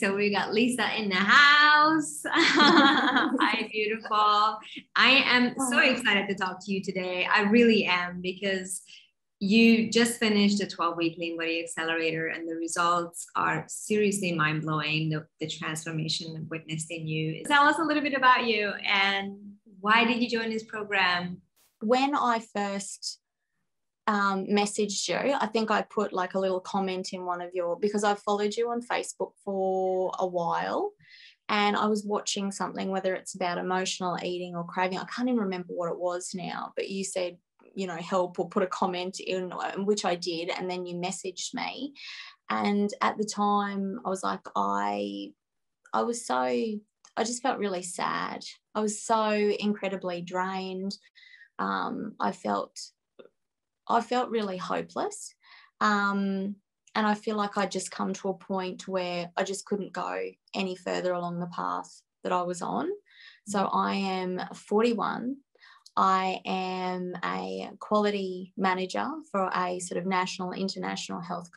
So we got Leesa in the house. Hi, beautiful. I am so excited to talk to you today. I really am, because you just finished a 12-week Lean Body Accelerator and the results are seriously mind-blowing, the transformation I've witnessed in you. Tell us a little bit about you and why did you join this program? When I first messaged you, I think I put like a little comment in one of your, because I've followed you on Facebook for a while, and I was watching something, whether it's about emotional eating or craving, I can't even remember what it was now, but you said, you know, help, or put a comment in, which I did, and then you messaged me. And at the time I was like, I just felt really sad. I was so incredibly drained. I felt really hopeless. And I feel like I'd just come to a point where I just couldn't go any further along the path that I was on. So I am 41. I am a quality manager for a sort of national, international health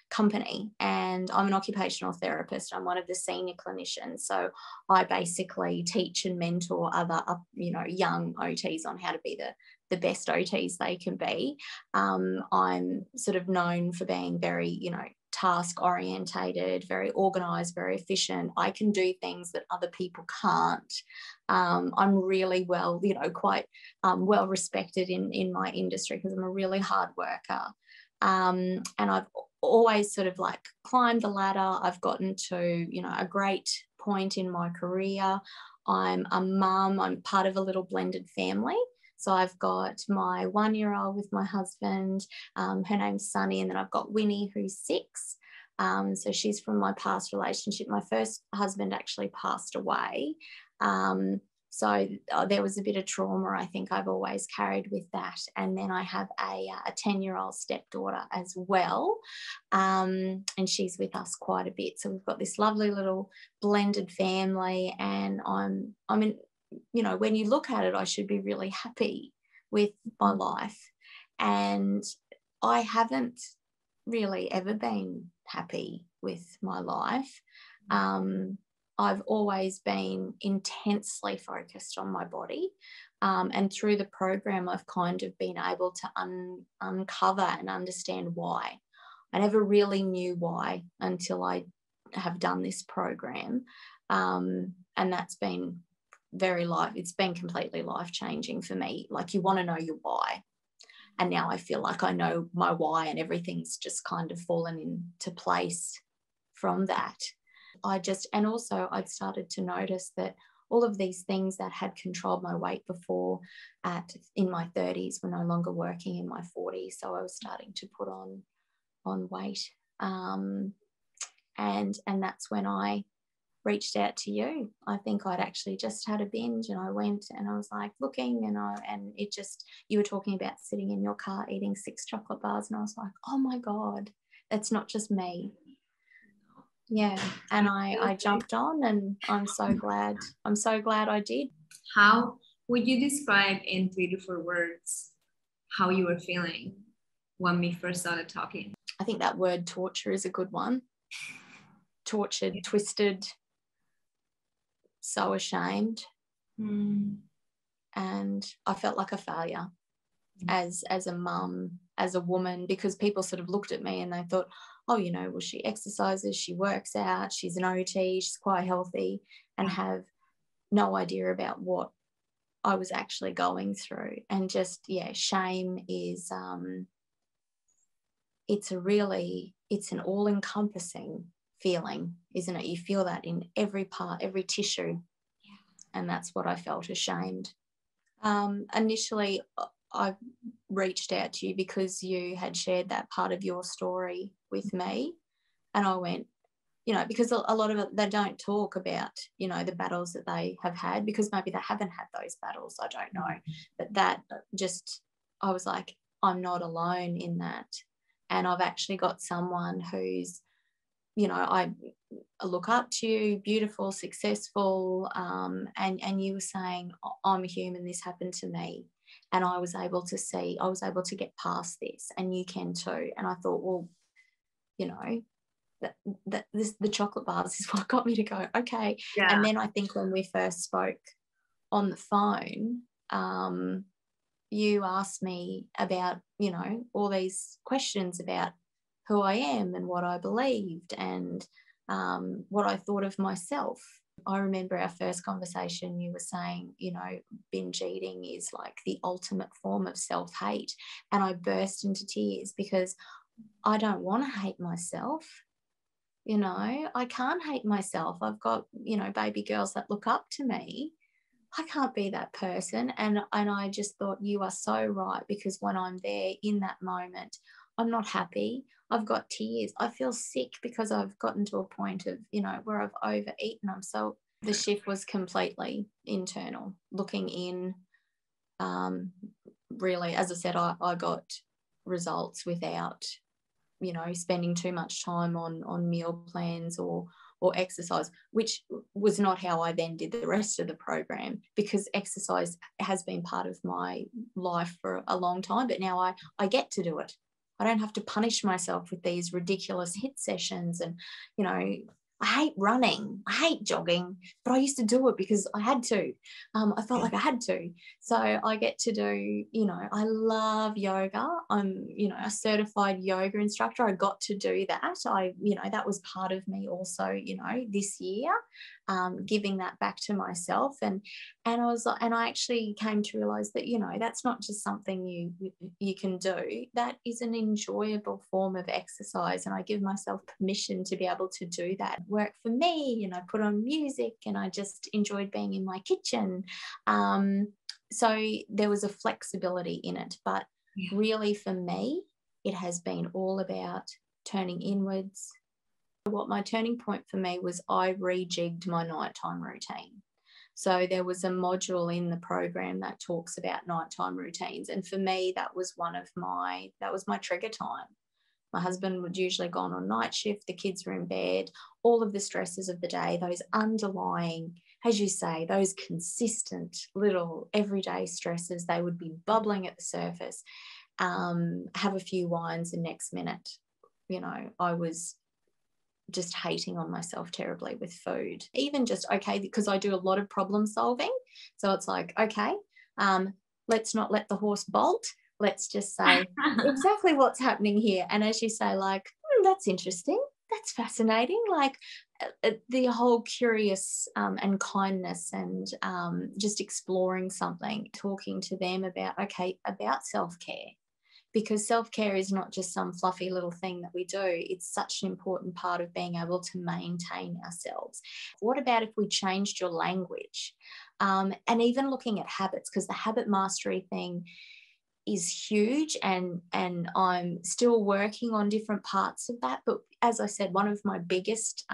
company, and I'm an occupational therapist. I'm one of the senior clinicians, so I basically teach and mentor other young OTs on how to be the best OTs they can be. I'm sort of known for being very task orientated, very organized, very efficient. I can do things that other people can't. I'm really quite well respected in my industry because I'm a really hard worker. And I've always sort of like climbed the ladder. I've gotten to, a great point in my career. I'm a mum. I'm part of a little blended family. So I've got my 1-year-old with my husband. Her name's Sunny. And then I've got Winnie, who's 6. So she's from my past relationship. My first husband actually passed away. So there was a bit of trauma I think I've always carried with that. And then I have a 10-year-old stepdaughter as well. And she's with us quite a bit. So we've got this lovely little blended family. And when you look at it, I should be really happy with my life. And I haven't really ever been happy with my life. I've always been intensely focused on my body. And through the program, I've kind of been able to uncover and understand why. I never really knew why until I have done this program. And that's been it's been completely life-changing for me. Like, you want to know your why. And now I feel like I know my why, and everything's just kind of fallen into place from that. And also I'd started to notice that all of these things that had controlled my weight before in my 30s were no longer working in my 40s. So I was starting to put on weight. And that's when I reached out to you. I think I'd actually just had a binge, and I went and I was like looking, and you were talking about sitting in your car eating 6 chocolate bars, and I was like, oh my God, that's not just me. Yeah. And I jumped on, and I'm so glad I did. How would you describe in 3 to 4 words how you were feeling when we first started talking? I think that word torture is a good one. Tortured, twisted, so ashamed. And I felt like a failure as a mum, as a woman, because people sort of looked at me and they thought, oh, well, she exercises, she works out, she's an OT, she's quite healthy, and have no idea about what I was actually going through. And just, shame is, it's an all-encompassing feeling, isn't it? You feel that in every part, every tissue. And that's what I felt, ashamed. Initially, I reached out to you because you had shared that part of your story with me, and I went, because a lot of it, they don't talk about, the battles that they have had, because maybe they haven't had those battles, I don't know, but that just, I was like, I'm not alone in that. And I've actually got someone who's, I look up to you, beautiful, successful, and you were saying, I'm a human, this happened to me. And I was able to get past this, and you can too. And I thought, well, the chocolate bars is what got me to go, okay. Yeah. And then I think when we first spoke on the phone, you asked me about, you know, all these questions about who I am and what I believed and what I thought of myself. I remember our first conversation, you were saying, you know, binge eating is like the ultimate form of self-hate. And I burst into tears because I don't want to hate myself. You know, I can't hate myself. I've got, you know, baby girls that look up to me. I can't be that person. And I just thought, you are so right, because when I'm there in that moment, I'm not happy. I've got tears. I feel sick because I've gotten to a point of, you know, where I've overeaten. So the shift was completely internal, looking in. Really, as I said, I got results without, you know, spending too much time on meal plans or exercise, which was not how I then did the rest of the program, because exercise has been part of my life for a long time, but now I get to do it. I don't have to punish myself with these ridiculous HIIT sessions. And, you know, I hate running, I hate jogging, but I used to do it because I had to. I felt like I had to. So I get to do, you know, I love yoga. I'm, you know, a certified yoga instructor. I got to do that. You know, that was part of me also, you know, this year, giving that back to myself. And I actually came to realize that, you know, that's not just something you can do. That is an enjoyable form of exercise. And I give myself permission to be able to do that. Work for me, and I put on music, and I just enjoyed being in my kitchen. So there was a flexibility in it. But really for me, it has been all about turning inwards. What my turning point for me was, I rejigged my nighttime routine. So there was a module in the program that talks about nighttime routines. And for me, that was my trigger time. My husband would usually gone on night shift, the kids were in bed, all of the stresses of the day, those underlying, as you say, those consistent little everyday stresses, they would be bubbling at the surface. Have a few wines, and next minute, you know, I was just hating on myself terribly with food. Even just, okay, because I do a lot of problem solving. So it's like, okay, let's not let the horse bolt. Let's just say exactly what's happening here. And as you say, like, that's interesting. That's fascinating. Like the whole curious and kindness and just exploring something, talking to them about self-care. Because self-care is not just some fluffy little thing that we do. It's such an important part of being able to maintain ourselves. What about if we changed your language? And even looking at habits, because the habit mastery thing is huge, and I'm still working on different parts of that. But as I said, one of my biggest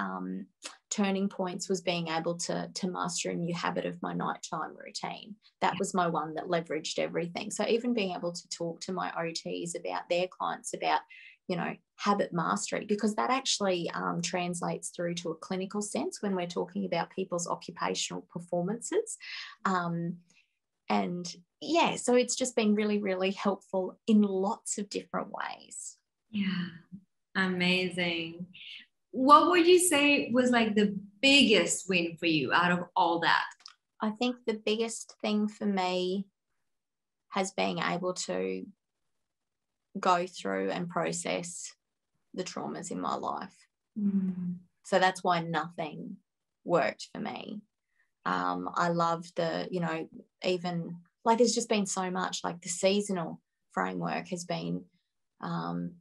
turning points was being able to master a new habit of my nighttime routine. That was my one that leveraged everything. So even being able to talk to my OTs about their clients about, you know, habit mastery, because that actually translates through to a clinical sense when we're talking about people's occupational performances. And yeah, so it's just been really, really helpful in lots of different ways. Yeah, amazing. What would you say was like the biggest win for you out of all that? I think the biggest thing for me has been able to go through and process the traumas in my life. So that's why nothing worked for me. I love the, you know, even like there's just been so much, like the seasonal framework has been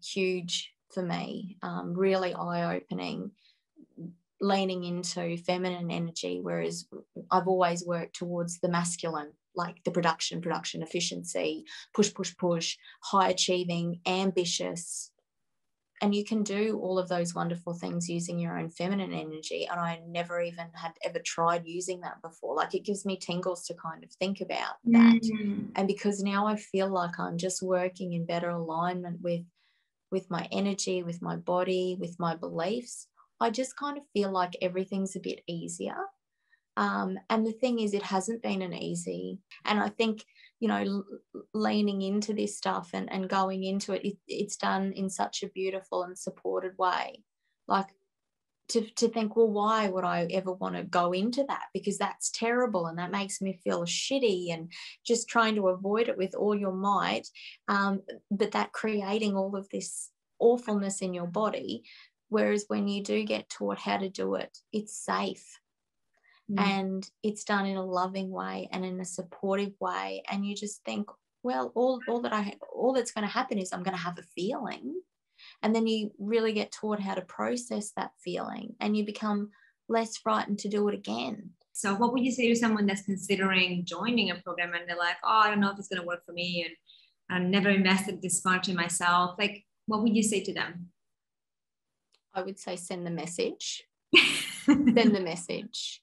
huge for me, really eye-opening, leaning into feminine energy, whereas I've always worked towards the masculine, like the production, efficiency, push, high achieving, ambitious. And you can do all of those wonderful things using your own feminine energy. And I never even had ever tried using that before. Like it gives me tingles to kind of think about that. And because now I feel like I'm just working in better alignment with my energy, with my body, with my beliefs, I just kind of feel like everything's a bit easier. And the thing is, it hasn't been an easy. And I think, you know, leaning into this stuff and going into it, it's done in such a beautiful and supported way. Like, to think, well, why would I ever want to go into that? Because that's terrible and that makes me feel shitty, and just trying to avoid it with all your might. But that creating all of this awfulness in your body. Whereas when you do get taught how to do it, it's safe. And it's done in a loving way and in a supportive way. And you just think, well, all that's going to happen is I'm going to have a feeling. And then you really get taught how to process that feeling, and you become less frightened to do it again. So what would you say to someone that's considering joining a program and they're like, oh, I don't know if it's going to work for me, and I've never invested this much in myself? Like, what would you say to them? I would say send the message. Send the message.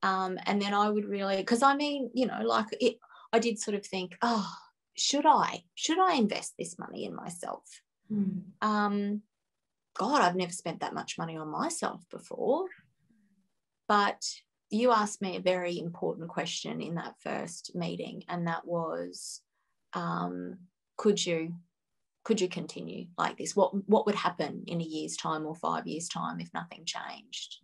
And then I would really, because I mean, you know, like I did sort of think, oh, should I invest this money in myself? God, I've never spent that much money on myself before. But you asked me a very important question in that first meeting, and that was, could you continue like this? What would happen in a year's time or 5 years' time if nothing changed?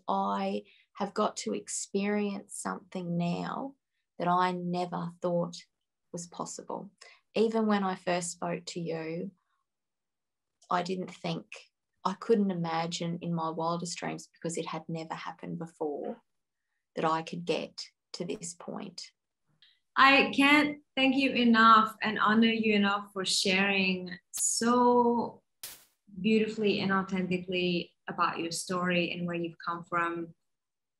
I have got to experience something now that I never thought was possible. Even when I first spoke to you, I couldn't imagine in my wildest dreams, because it had never happened before, that I could get to this point. I can't thank you enough and honor you enough for sharing so beautifully and authentically about your story and where you've come from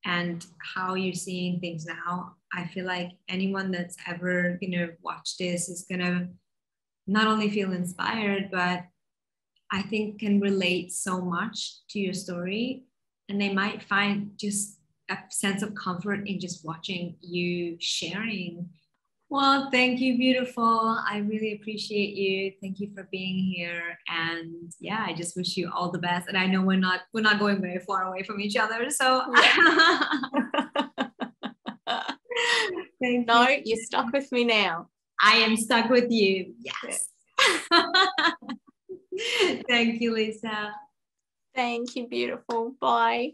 and how you're seeing things now. I feel like anyone that's ever gonna watch this is gonna not only feel inspired, but I think can relate so much to your story, and they might find just a sense of comfort in just watching you sharing. Well, thank you, beautiful. I really appreciate you. Thank you for being here. And yeah, I just wish you all the best. And I know we're not going very far away from each other. So yeah. Thank no, you. You're stuck with me now. I am stuck with you. Yes. Thank you, Leesa. Thank you, beautiful. Bye.